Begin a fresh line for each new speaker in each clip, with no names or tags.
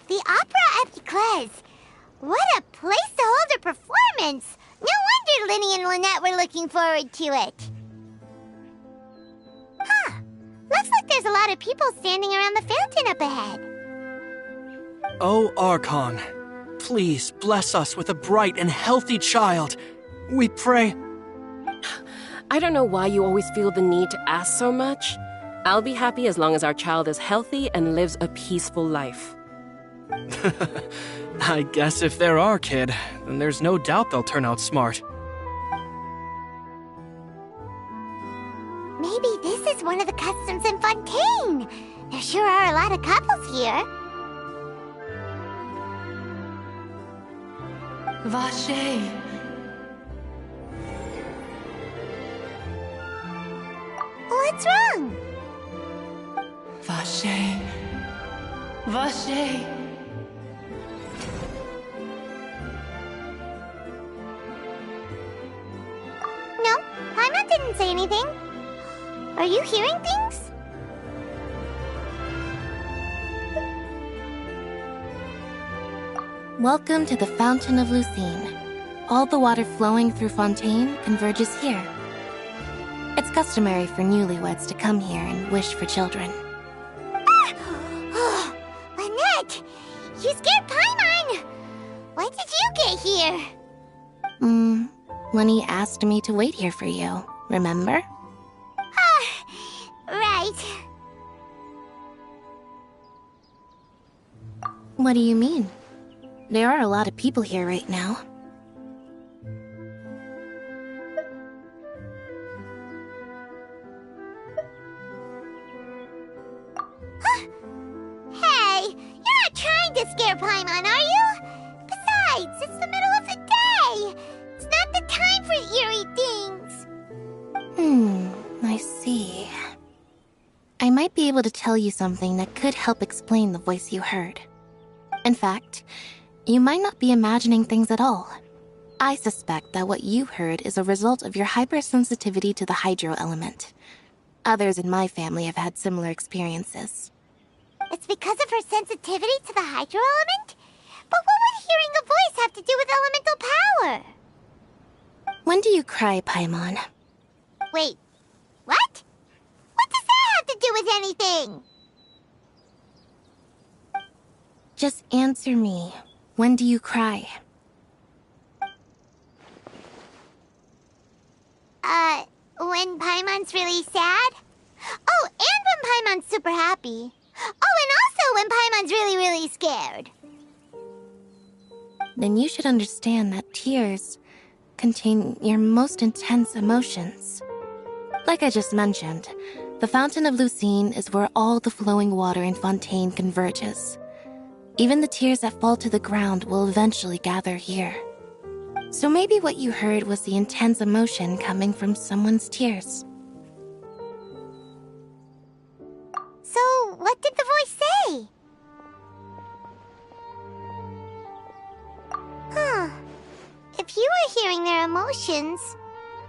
The opera at Eclairs. What a place to hold a performance! No wonder Linny and Lynette were looking forward to it. Huh. Looks like there's a lot of people standing around the fountain up ahead.
Oh, Archon, please bless us with a bright and healthy child. We pray.
I don't know why you always feel the need to ask so much. I'll be happy as long as our child is healthy and lives a peaceful life.
I guess if they're our kid, then there's no doubt they'll turn out smart.
Maybe this is one of the customs in Fontaine. There sure are a lot of couples here.
Vache.
What's wrong?
Vache. Vache.
No, Paimon didn't say anything. Are you hearing things?
Welcome to the Fountain of Lucine. All the water flowing through Fontaine converges here. It's customary for newlyweds to come here and wish for children.
Ah! Lynette! You scared Paimon! Why did you get here?
Lenny asked me to wait here for you, remember?
Right.
What do you mean? There are a lot of people here right now.
Hey, you're not trying to scare Paimon, are you? Besides, it's the middle of the day. It's not the time for eerie things.
I see. I might be able to tell you something that could help explain the voice you heard. In fact, you might not be imagining things at all. I suspect that what you heard is a result of your hypersensitivity to the hydro element. Others in my family have had similar experiences.
It's because of her sensitivity to the hydro element? But what would hearing a voice have to do with elemental power?
When do you cry, Paimon?
Wait, what? What does that have to do with anything?
Just answer me. When do you cry?
When Paimon's really sad? Oh, and when Paimon's super happy. Oh, and also when Paimon's really, really scared.
Then you should understand that tears contain your most intense emotions. Like I just mentioned, the Fountain of Lucine is where all the flowing water in Fontaine converges. Even the tears that fall to the ground will eventually gather here. So maybe what you heard was the intense emotion coming from someone's tears.
So, what did the voice say? Huh. If you were hearing their emotions,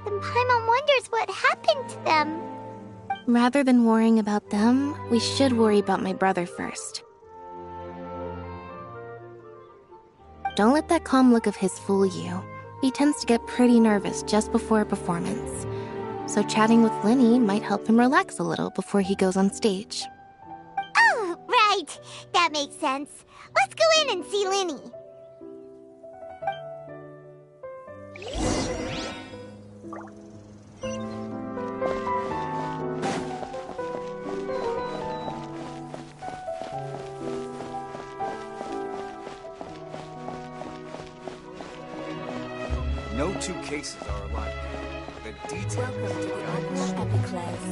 then Paimon wonders what happened to them.
Rather than worrying about them, we should worry about my brother first. Don't let that calm look of his fool you. He tends to get pretty nervous just before a performance. So chatting with Linny might help him relax a little before he goes on stage.
Oh, right. That makes sense. Let's go in and see Linny.
No two cases are alike. The detail
Welcome to the opera at Eclairs.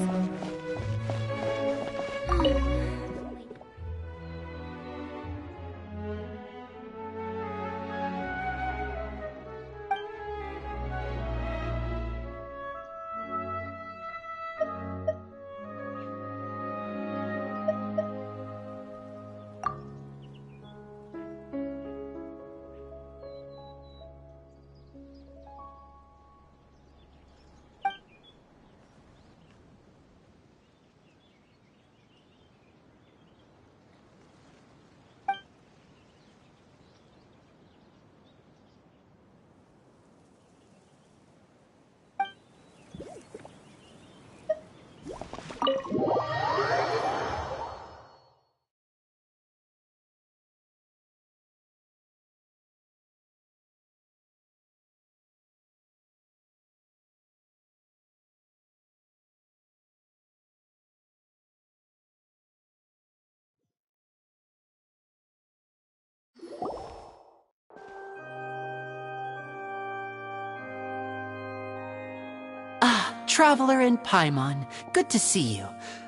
Traveler and Paimon. Good to see you.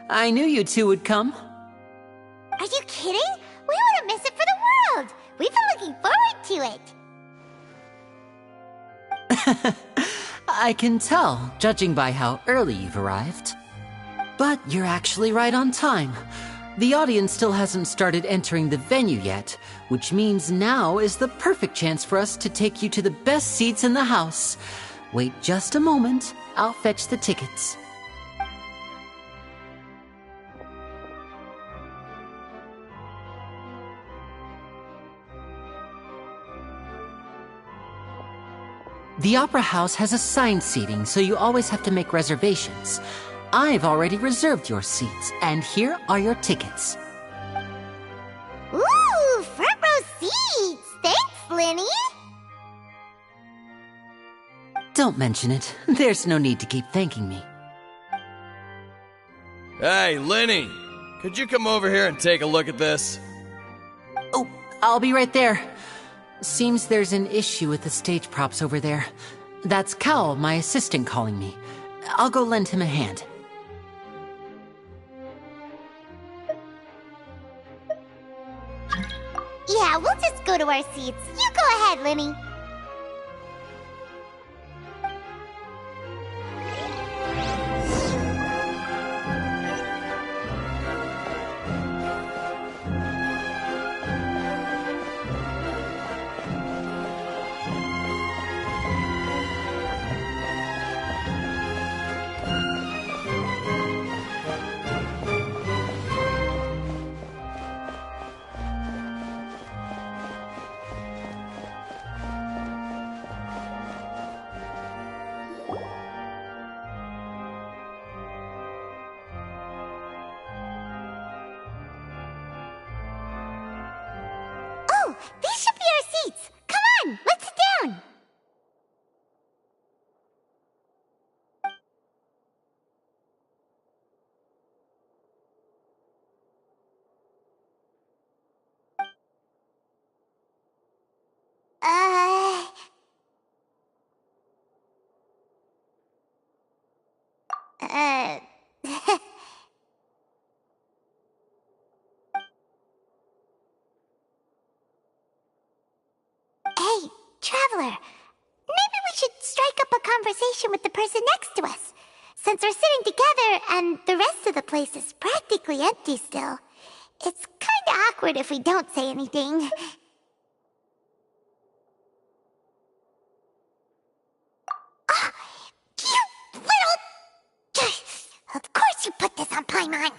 I knew you two would come.
Are you kidding? We wouldn't miss it for the world. We've been looking forward to it.
I can tell, judging by how early you've arrived. But you're actually right on time. The audience still hasn't started entering the venue yet, which means now is the perfect chance for us to take you to the best seats in the house. Wait just a moment. I'll fetch the tickets. The Opera House has assigned seating, so you always have to make reservations. I've already reserved your seats, and here are your tickets.
Ooh, front row seats! Thanks, Linny!
Don't mention it. There's no need to keep thanking me.
Hey, Lenny! Could you come over here and take a look at this?
Oh, I'll be right there. Seems there's an issue with the stage props over there. That's Cal, my assistant, calling me. I'll go lend him a hand.
Yeah, we'll just go to our seats. You go ahead, Linny. Oh, these should be our seats. Come on, let's sit down. Uh... Uh... Hey, Traveler. Maybe we should strike up a conversation with the person next to us. Since we're sitting together and the rest of the place is practically empty still, it's kinda awkward if we don't say anything. Ah, you little... Of course you put this on Paimon.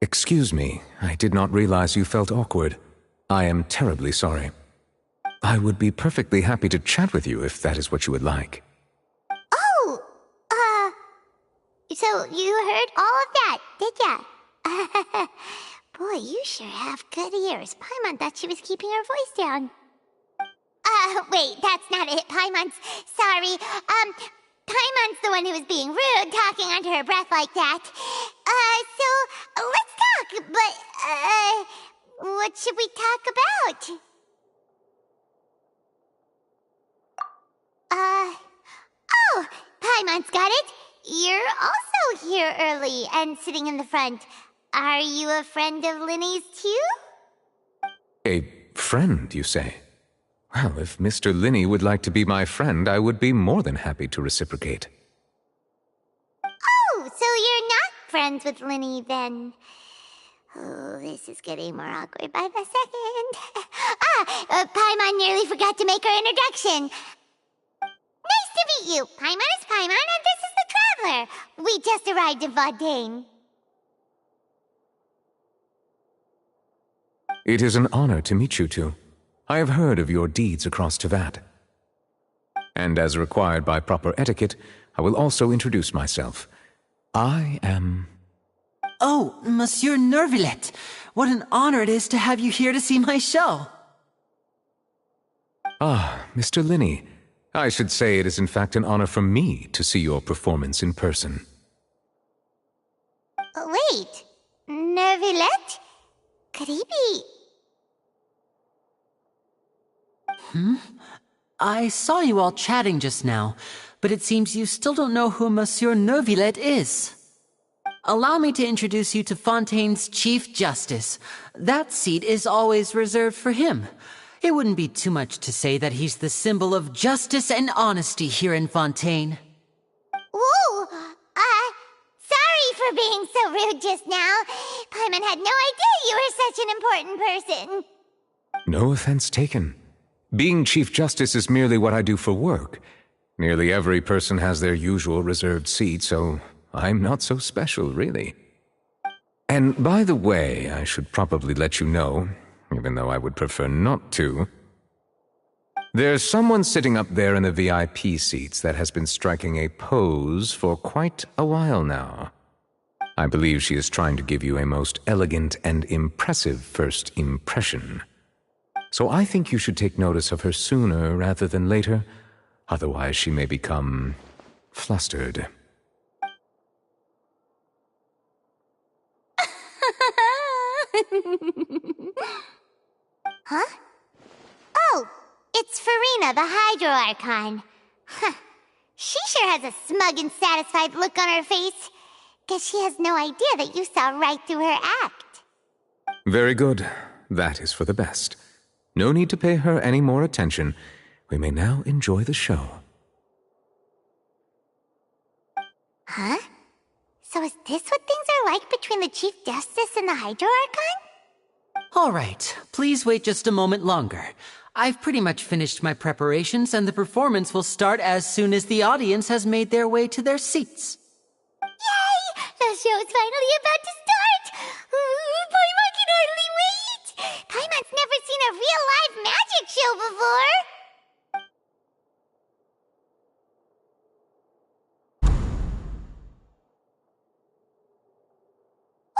Excuse me, I did not realize you felt awkward. I am terribly sorry. I would be perfectly happy to chat with you if that is what you would like.
Oh, so you heard all of that, did ya? Boy, you sure have good ears. Paimon thought she was keeping her voice down. Wait, that's not it, Paimon's... Sorry, Paimon's the one who was being rude, talking under her breath like that. So, let's talk, but, what should we talk about? Oh, Paimon's got it. You're also here early and sitting in the front. Are you a friend of Linny's too?
A friend, you say? Well, if Mr. Linny would like to be my friend, I would be more than happy to reciprocate.
Oh, so you're not friends with Linny then? Oh, this is getting more awkward by the second. Paimon nearly forgot to make her introduction. Nice to meet you. Paimon is Paimon, and this is the Traveler. We just arrived in Vaudain.
It is an honor to meet you two. I have heard of your deeds across Tevat. And as required by proper etiquette, I will also introduce myself. I am...
Oh, Monsieur Nervillet. What an honor it is to have you here to see my show.
Ah, Mr. Linny. I should say it is in fact an honor for me to see your performance in person.
Wait, Nervillet? Could he be...
I saw you all chatting just now, but it seems you still don't know who Monsieur Neuvillette is. Allow me to introduce you to Fontaine's Chief Justice. That seat is always reserved for him. It wouldn't be too much to say that he's the symbol of justice and honesty here in Fontaine.
Ooh, sorry for being so rude just now. Paimon had no idea you were such an important person.
No offense taken. Being Chief Justice is merely what I do for work. Nearly every person has their usual reserved seat, so I'm not so special, really. And by the way, I should probably let you know, even though I would prefer not to. There's someone sitting up there in the VIP seats that has been striking a pose for quite a while now. I believe she is trying to give you a most elegant and impressive first impression. So I think you should take notice of her sooner rather than later, otherwise she may become flustered.
Huh? Oh, it's Farina, the Hydro Archon. Huh. She sure has a smug and satisfied look on her face. Guess she has no idea that you saw right through her act.
Very good. That is for the best. No need to pay her any more attention. We may now enjoy the show.
Huh? So is this what things are like between the Chief Justice and the Hydro Archon?
All right, please wait just a moment longer. I've pretty much finished my preparations, and the performance will start as soon as the audience has made their way to their seats.
Yay! The show's finally about to start! Paimon can hardly wait! Paimon's never seen a real live magic show before!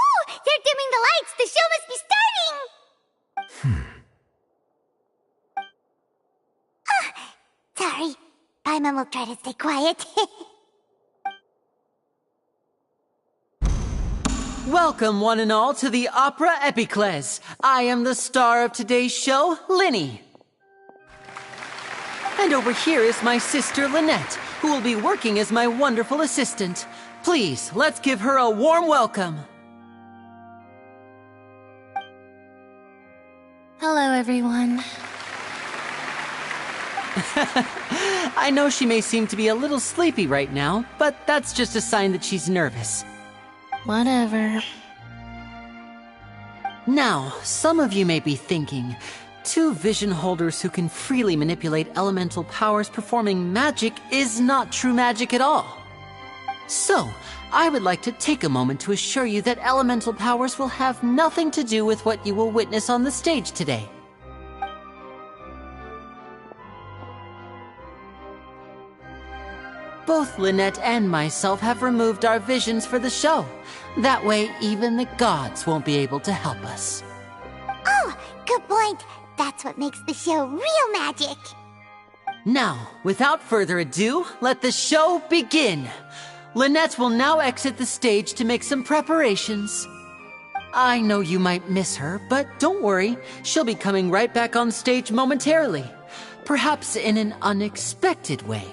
Ooh! They're dimming the lights! The show must be starting! Sorry. Paimon will try to stay quiet.
Welcome, one and all, to the Opera Epiclese. I am the star of today's show, Linny. And over here is my sister, Lynette, who will be working as my wonderful assistant. Please, let's give her a warm welcome.
Hello, everyone.
I know she may seem to be a little sleepy right now, but that's just a sign that she's nervous.
Whatever.
Now, some of you may be thinking, two vision holders who can freely manipulate elemental powers performing magic is not true magic at all. So, I would like to take a moment to assure you that elemental powers will have nothing to do with what you will witness on the stage today. Both Lynette and myself have removed our visions for the show. That way, even the gods won't be able to help us.
Oh, good point. That's what makes the show real magic.
Now, without further ado, let the show begin. Lynette will now exit the stage to make some preparations. I know you might miss her, but don't worry. She'll be coming right back on stage momentarily. Perhaps in an unexpected way.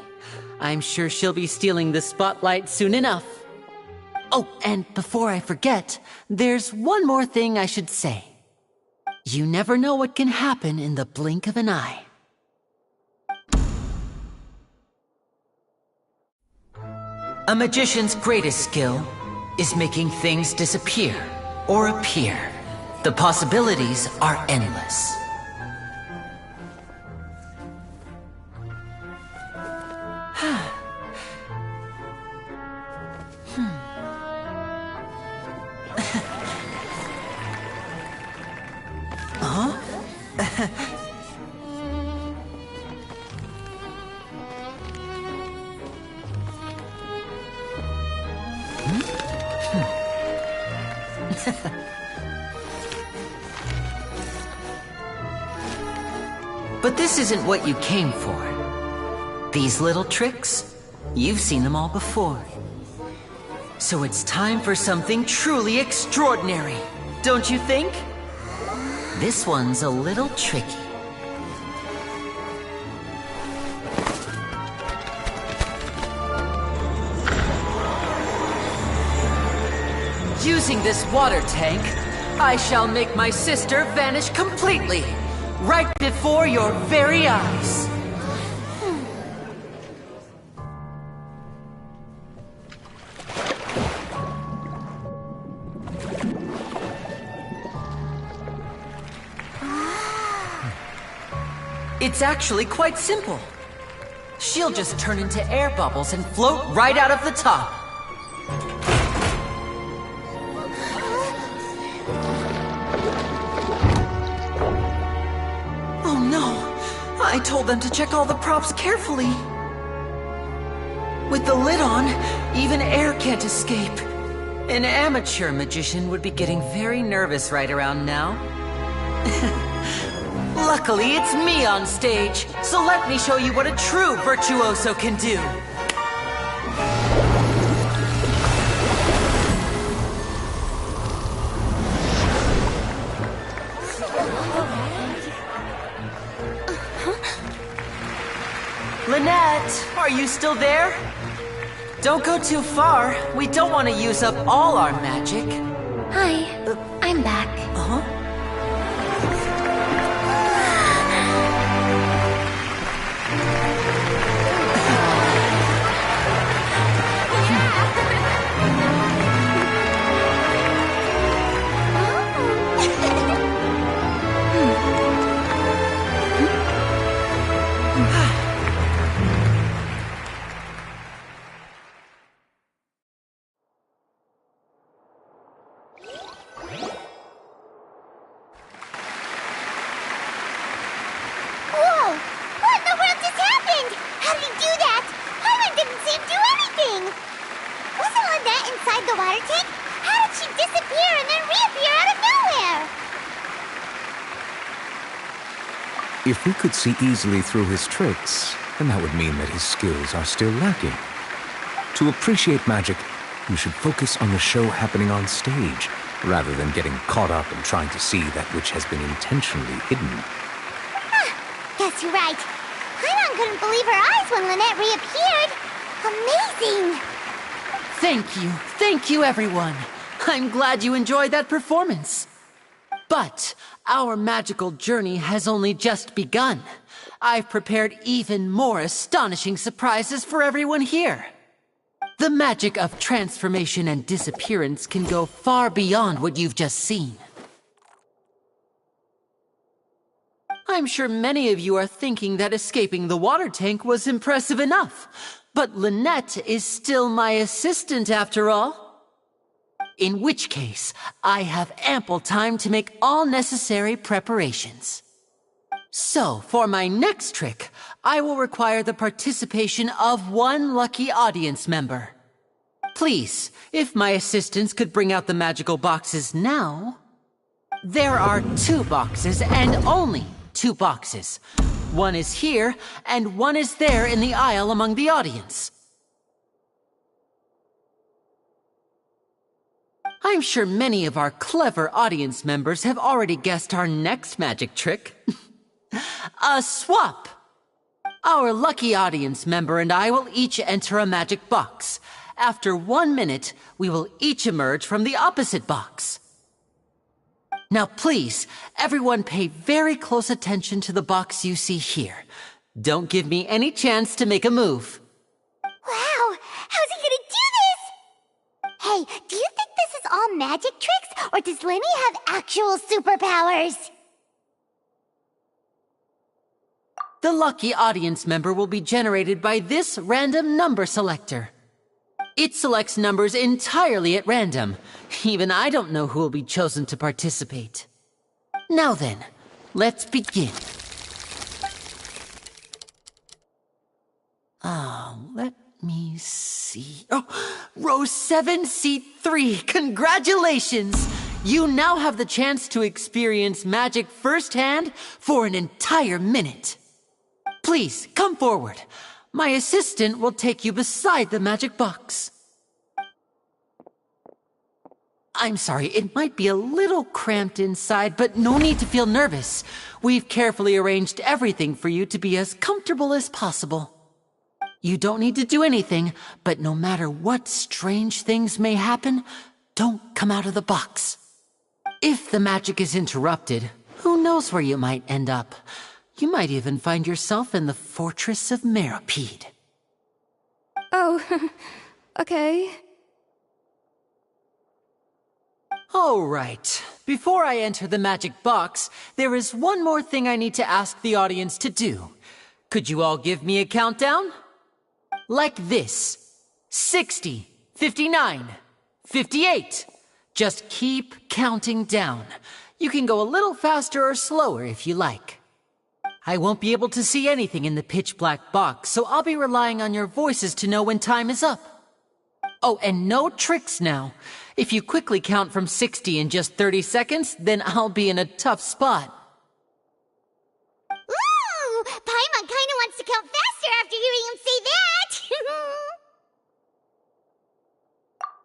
I'm sure she'll be stealing the spotlight soon enough. Oh, and before I forget, there's one more thing I should say. You never know what can happen in the blink of an eye. A magician's greatest skill is making things disappear or appear. The possibilities are endless. But this isn't what you came for. These little tricks, you've seen them all before. So it's time for something truly extraordinary, don't you think? This one's a little tricky. Using this water tank, I shall make my sister vanish completely, right before your very eyes. It's actually quite simple. She'll just turn into air bubbles and float right out of the top. Oh no! I told them to check all the props carefully. With the lid on, even air can't escape. An amateur magician would be getting very nervous right around now. Luckily, it's me on stage, so let me show you what a true virtuoso can do. Lynette, are you still there? Don't go too far. We don't want to use up all our magic.
Hi, I'm back.
Uh-huh.
Whoa! What in the world just happened? How did he do that? Paimon didn't see him do anything! Wasn't Lynette inside the water tank? How did she disappear and then reappear out of nowhere?
If we could see easily through his tricks, then that would mean that his skills are still lacking. To appreciate magic, you should focus on the show happening on stage, rather than getting caught up in trying to see that which has been intentionally hidden.
Guess you're right. Paimon couldn't believe her eyes when Lynette reappeared. Amazing!
Thank you everyone. I'm glad you enjoyed that performance. But our magical journey has only just begun. I've prepared even more astonishing surprises for everyone here. The magic of transformation and disappearance can go far beyond what you've just seen. I'm sure many of you are thinking that escaping the water tank was impressive enough, but Lynette is still my assistant after all. In which case, I have ample time to make all necessary preparations. So, for my next trick, I will require the participation of one lucky audience member. Please, if my assistants could bring out the magical boxes now. There are 2 boxes and only 2 boxes. One is here, and one is there in the aisle among the audience. I'm sure many of our clever audience members have already guessed our next magic trick. A swap! Our lucky audience member and I will each enter a magic box. After 1 minute, we will each emerge from the opposite box. Now please, everyone pay very close attention to the box you see here. Don't give me any chance to make a move.
Wow! How's he gonna do this? Hey, do you think this is all magic tricks, or does Lenny have actual superpowers?
The lucky audience member will be generated by this random number selector. It selects numbers entirely at random. Even I don't know who will be chosen to participate. Now then, let's begin. Let me see. Oh, row 7, seat 3. Congratulations! You now have the chance to experience magic firsthand for an entire minute. Please, come forward. My assistant will take you beside the magic box. I'm sorry, it might be a little cramped inside, but no need to feel nervous. We've carefully arranged everything for you to be as comfortable as possible. You don't need to do anything, but no matter what strange things may happen, don't come out of the box. If the magic is interrupted, who knows where you might end up? You might even find yourself in the Fortress of Meropide.
Oh, okay.
All right. Before I enter the magic box, there is one more thing I need to ask the audience to do. Could you all give me a countdown? Like this. 60, 59, 58. Just keep counting down. You can go a little faster or slower if you like. I won't be able to see anything in the pitch-black box, so I'll be relying on your voices to know when time is up. Oh, and no tricks now. If you quickly count from 60 in just 30 seconds, then I'll be in a tough spot.
Ooh! Paimon kinda wants to count faster after hearing him say that!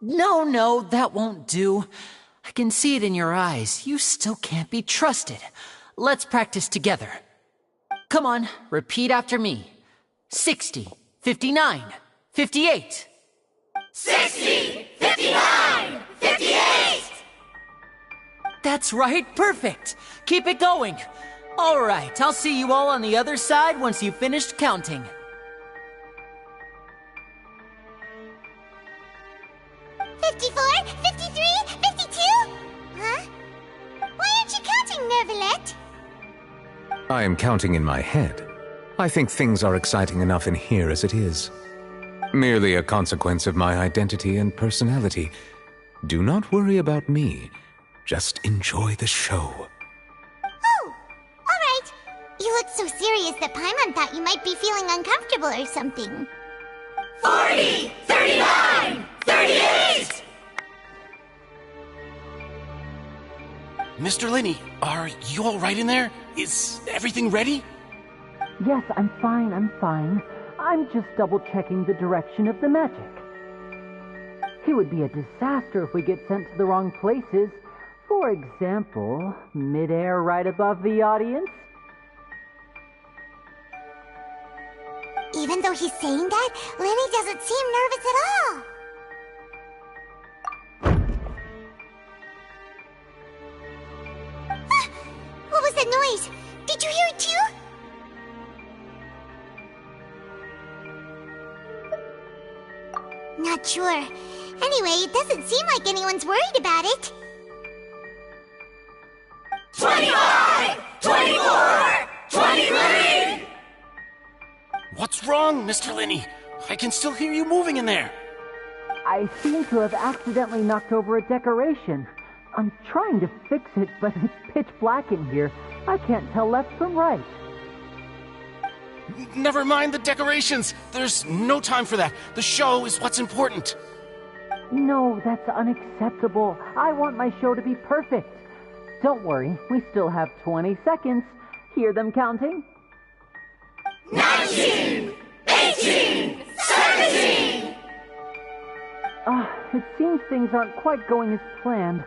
No, that won't do. I can see it in your eyes. You still can't be trusted. Let's practice together. Come on, repeat after me. 60, 59, 58.
60, 59, 58!
That's right, perfect. Keep it going. All right, I'll see you all on the other side once you've finished counting.
54, 53, 52? Huh? Why aren't you counting, Nervalet?
I am counting in my head. I think things are exciting enough in here as it is. Merely a consequence of my identity and personality. Do not worry about me. Just enjoy the show.
Oh, all right. You look so serious that Paimon thought you might be feeling uncomfortable or something. 40, 39, 38!
Mr. Linney, are you all right in there? Is everything ready?
Yes, I'm fine. I'm just double-checking the direction of the magic. It would be a disaster if we get sent to the wrong places. For example, mid-air right above the audience.
Even though he's saying that, Lenny doesn't seem nervous at all. Ah, what was that noise? Did you hear it too? Not sure. Anyway, it doesn't seem like anyone's worried about it.
25! 24! 23! What's wrong, Mr. Linney? I can still hear you moving in there.
I seem to have accidentally knocked over a decoration. I'm trying to fix it, but it's pitch black in here. I can't tell left from right.
Never mind the decorations. There's no time for that. The show is what's important.
No, that's unacceptable. I want my show to be perfect. Don't worry, we still have 20 seconds. Hear them counting?
19! 18! 17!
It seems things aren't quite going as planned.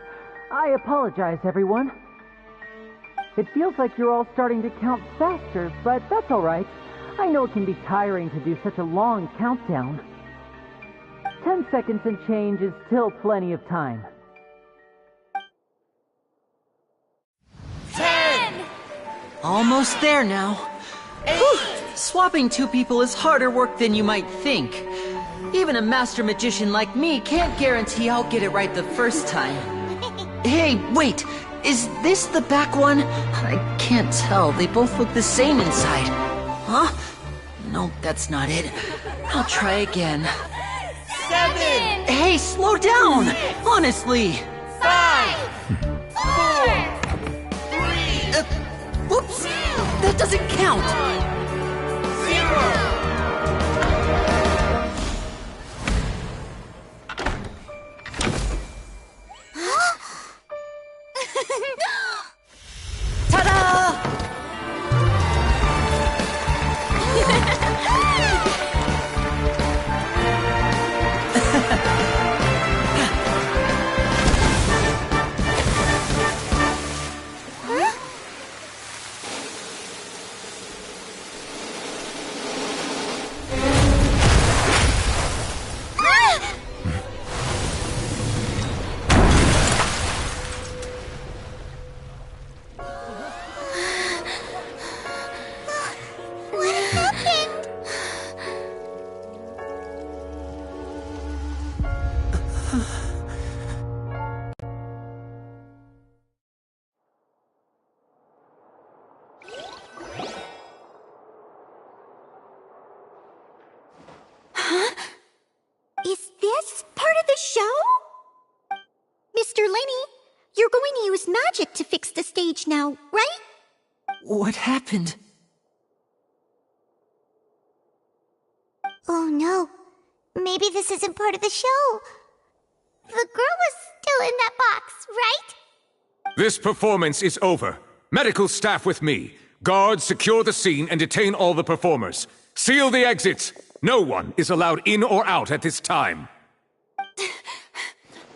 I apologize, everyone. It feels like you're all starting to count faster, but that's all right. I know it can be tiring to do such a long countdown. 10 seconds and change is still plenty of time.
10!
Almost there now. Whew. Swapping two people is harder work than you might think. Even a master magician like me can't guarantee I'll get it right the first time. Hey, wait! Is this the back one? I can't tell. They both look the same inside. Huh? No, that's not it. I'll try again.
7!
Hey, slow down! Honestly!
5! 4! 3!
Whoops! That doesn't count!
0!
Ta-da!
use magic to fix the stage now, right?
What happened?
Oh no. Maybe this isn't part of the show. The girl was still in that box, right?
This performance is over. Medical staff with me. Guards, secure the scene and detain all the performers. Seal the exits. No one is allowed in or out at this time.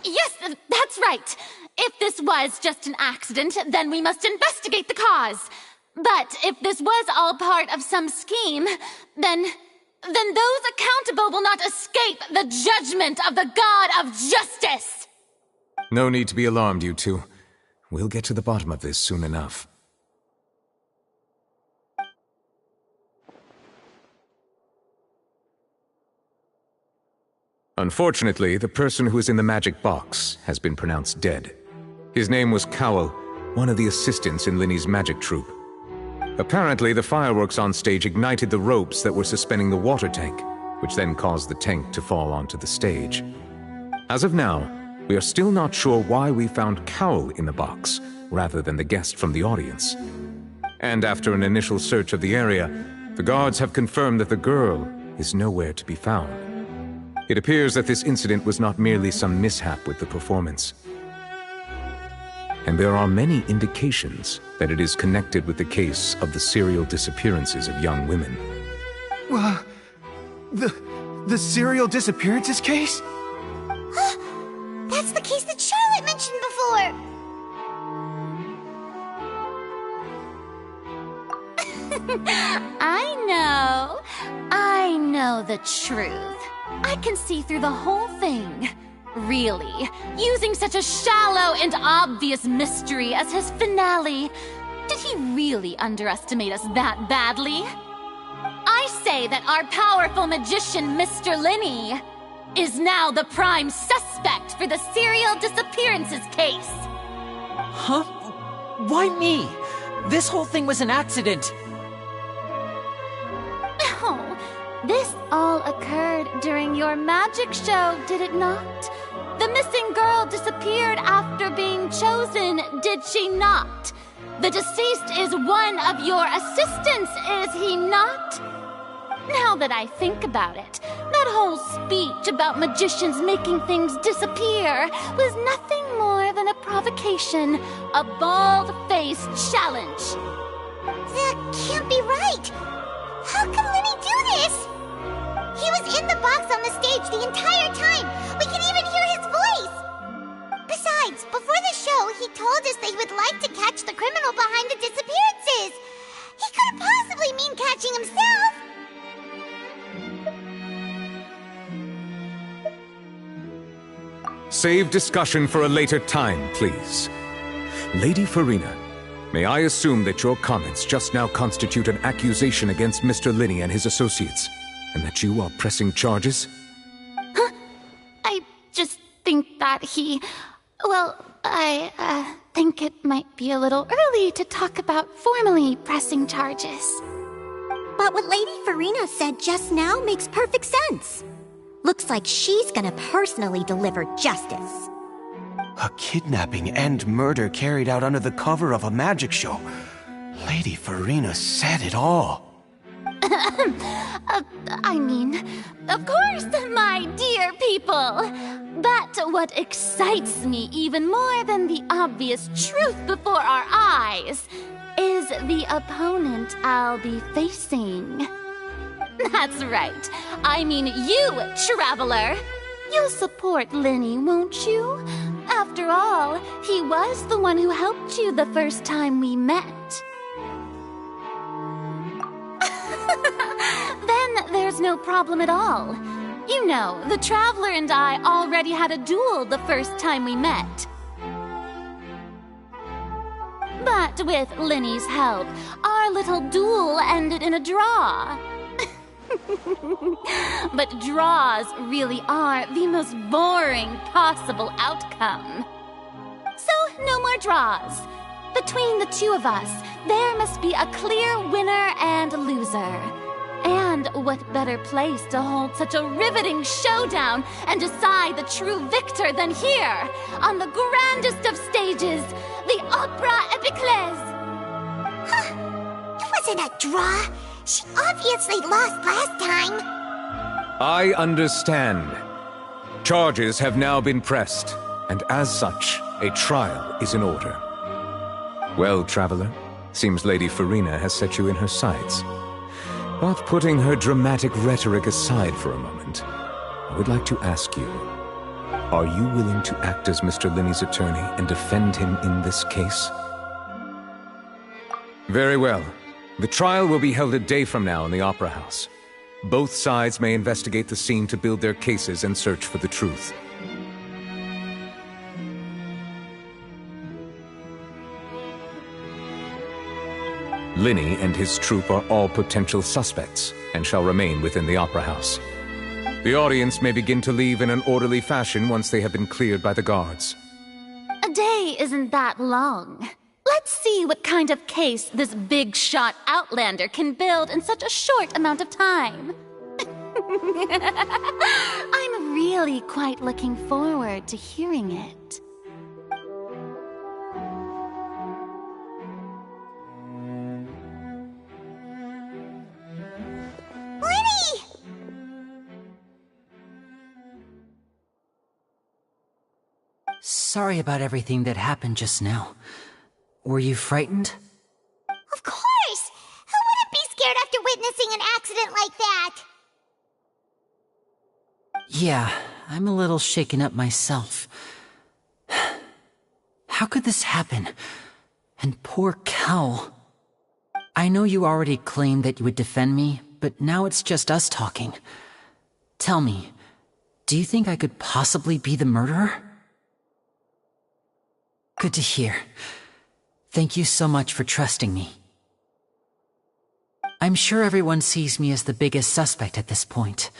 Yes, that's right. If this was just an accident, then we must investigate the cause. But if this was all part of some scheme, then those accountable will not escape the judgment of the God of Justice!
No need to be alarmed, you two. We'll get to the bottom of this soon enough. Unfortunately, the person who is in the magic box has been pronounced dead. His name was Cowell, one of the assistants in Linny's magic troupe. Apparently, the fireworks on stage ignited the ropes that were suspending the water tank, which then caused the tank to fall onto the stage. As of now, we are still not sure why we found Cowell in the box, rather than the guest from the audience. And after an initial search of the area, the guards have confirmed that the girl is nowhere to be found. It appears that this incident was not merely some mishap with the performance. And there are many indications that it is connected with the case of the serial disappearances of young women.
The serial disappearances case?
That's the case that Charlotte mentioned before!
I know the truth. I can see through the whole thing. Really, using such a shallow and obvious mystery as his finale, did he really underestimate us that badly? I say that our powerful magician, Mr. Linney, is now the prime suspect for the serial disappearances case.
Huh? Why me? This whole thing was an accident.
Oh, this all occurred during your magic show, did it not? The missing girl disappeared after being chosen, did she not? The deceased is one of your assistants, is he not? Now that I think about it, that whole speech about magicians making things disappear was nothing more than a provocation, a bald-faced challenge.
That can't be right! How can Linny do this? He was in the box on the stage the entire time! We can even hear his voice! Besides, before the show, he told us that he would like to catch the criminal behind the disappearances! He couldn't possibly mean catching himself!
Save discussion for a later time, please. Lady Farina, may I assume that your comments just now constitute an accusation against Mr. Linney and his associates, and that you are pressing charges?
Huh? I just think that I think it might be a little early to talk about formally pressing charges.
But what Lady Farina said just now makes perfect sense. Looks like she's gonna personally deliver justice.
A kidnapping and murder carried out under the cover of a magic show. Lady Farina said it all.
I mean, of course, my dear people. But what excites me even more than the obvious truth before our eyes is the opponent I'll be facing. That's right. I mean you, Traveler. You'll support Linny, won't you? After all, he was the one who helped you the first time we met. Then there's no problem at all. You know, the Traveler and I already had a duel the first time we met. But with Linny's help, our little duel ended in a draw. But draws really are the most boring possible outcome. So, no more draws. Between the two of us, there must be a clear winner and loser. And what better place to hold such a riveting showdown and decide the true victor than here, on the grandest of stages, the Opera Epiclese?
It wasn't a draw. She obviously lost last time.
I understand. Charges have now been pressed, and as such, a trial is in order. Well, traveler, seems Lady Farina has set you in her sights. But putting her dramatic rhetoric aside for a moment, I would like to ask you, are you willing to act as Mr. Linney's attorney and defend him in this case? Very well. The trial will be held a day from now in the Opera House. Both sides may investigate the scene to build their cases and search for the truth. Linney and his troupe are all potential suspects and shall remain within the Opera House. The audience may begin to leave in an orderly fashion once they have been cleared by the guards.
A day isn't that long. Let's see what kind of case this big-shot outlander can build in such a short amount of time. I'm really quite looking forward to hearing it.
Lenny!
Sorry about everything that happened just now. Were you frightened?
Of course! Who wouldn't be scared after witnessing an accident like that?
Yeah, I'm a little shaken up myself. How could this happen? And poor Cal. I know you already claimed that you would defend me, but now it's just us talking. Tell me, do you think I could possibly be the murderer? Good to hear. Thank you so much for trusting me. I'm sure everyone sees me as the biggest suspect at this point.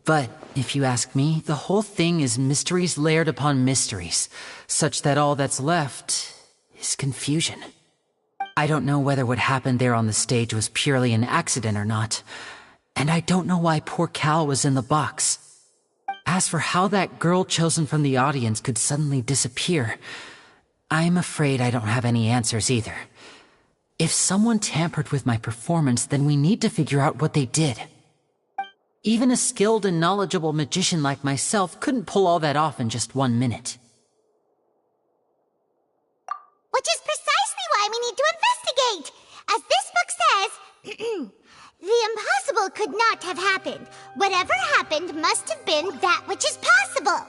But if you ask me, the whole thing is mysteries layered upon mysteries, such that all that's left is confusion. I don't know whether what happened there on the stage was purely an accident or not, and I don't know why poor Cal was in the box. As for how that girl chosen from the audience could suddenly disappear, I'm afraid I don't have any answers either. If someone tampered with my performance, then we need to figure out what they did. Even a skilled and knowledgeable magician like myself couldn't pull all that off in just 1 minute.
Which is precisely why we need to investigate! As this book says, the impossible could not have happened. Whatever happened must have been that which is possible.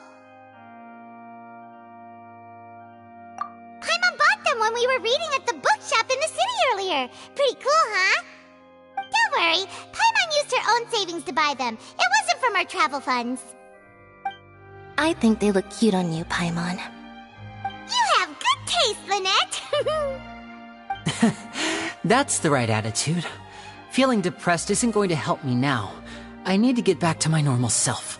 Paimon bought them when we were reading at the bookshop in the city earlier. Pretty cool, huh? Don't worry, Paimon used her own savings to buy them. It wasn't from our travel funds.
I think they look cute on you, Paimon.
You have good taste, Lynette!
That's the right attitude. Feeling depressed isn't going to help me now. I need to get back to my normal self.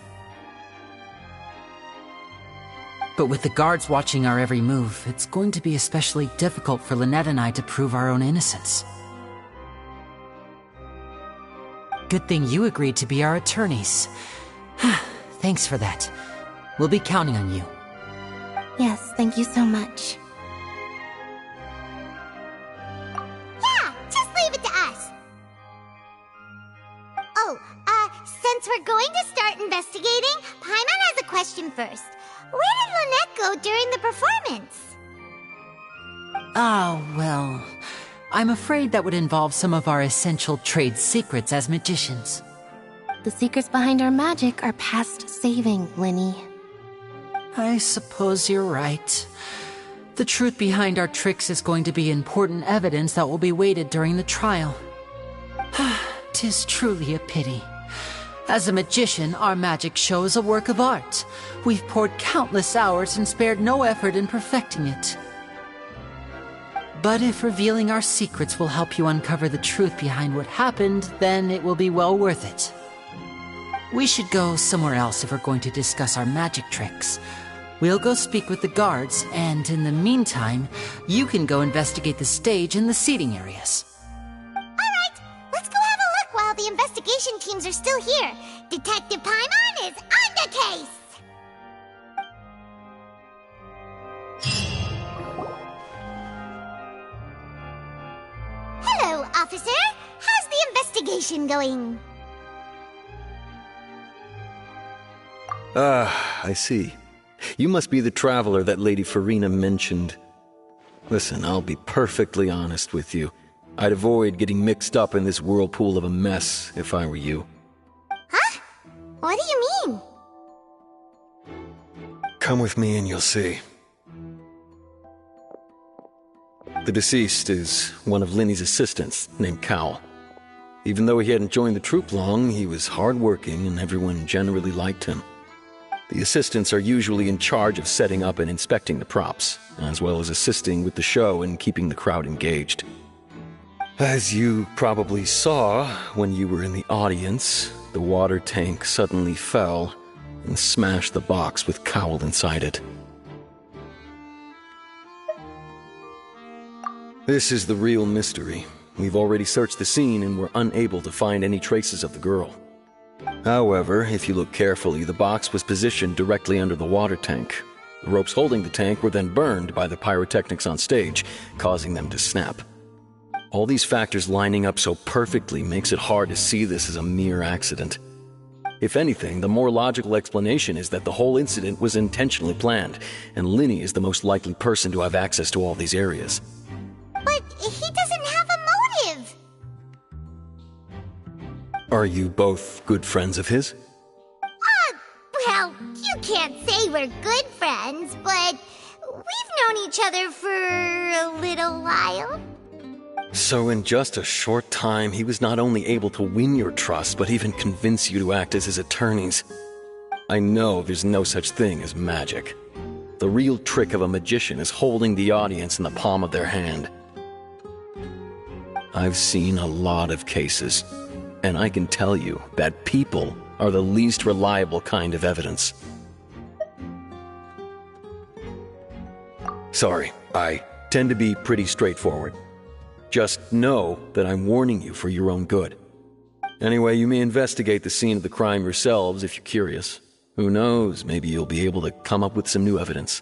But with the guards watching our every move, it's going to be especially difficult for Lynette and I to prove our own innocence. Good thing you agreed to be our attorneys. Thanks for that. We'll be counting on you.
Yes, thank you so much.
Yeah, just leave it to us. Oh, since we're going to start investigating, Paimon has a question first. Where did Lynette go during the performance?
Oh, well, I'm afraid that would involve some of our essential trade secrets as magicians.
The secrets behind our magic are past saving, Linny.
I suppose you're right. The truth behind our tricks is going to be important evidence that will be weighted during the trial. 'Tis truly a pity. As a magician, our magic show is a work of art. We've poured countless hours and spared no effort in perfecting it. But if revealing our secrets will help you uncover the truth behind what happened, then it will be well worth it. We should go somewhere else if we're going to discuss our magic tricks. We'll go speak with the guards, and in the meantime, you can go investigate the stage and the seating areas.
All right, let's go have a look while the investigation teams are still here. Detective Paimon is on the case! Hello, officer. How's the investigation going?
I see. You must be the traveler that Lady Farina mentioned. Listen, I'll be perfectly honest with you. I'd avoid getting mixed up in this whirlpool of a mess if I were you.
Huh? What do you mean?
Come with me and you'll see. The deceased is one of Linny's assistants, named Cal. Even though he hadn't joined the troupe long, he was hardworking and everyone generally liked him. The assistants are usually in charge of setting up and inspecting the props, as well as assisting with the show and keeping the crowd engaged. As you probably saw when you were in the audience, the water tank suddenly fell and smashed the box with Cowl inside it. This is the real mystery. We've already searched the scene and were unable to find any traces of the girl. However, if you look carefully, the box was positioned directly under the water tank. The ropes holding the tank were then burned by the pyrotechnics on stage, causing them to snap. All these factors lining up so perfectly makes it hard to see this as a mere accident. If anything, the more logical explanation is that the whole incident was intentionally planned, and Linny is the most likely person to have access to all these areas.
But he doesn't have a motive!
Are you both good friends of his?
Well, you can't say we're good friends, but we've known each other for a little while.
So in just a short time, he was not only able to win your trust, but even convince you to act as his attorneys. I know there's no such thing as magic. The real trick of a magician is holding the audience in the palm of their hand. I've seen a lot of cases, and I can tell you that people are the least reliable kind of evidence. Sorry, I tend to be pretty straightforward. Just know that I'm warning you for your own good. Anyway, you may investigate the scene of the crime yourselves if you're curious. Who knows, maybe you'll be able to come up with some new evidence.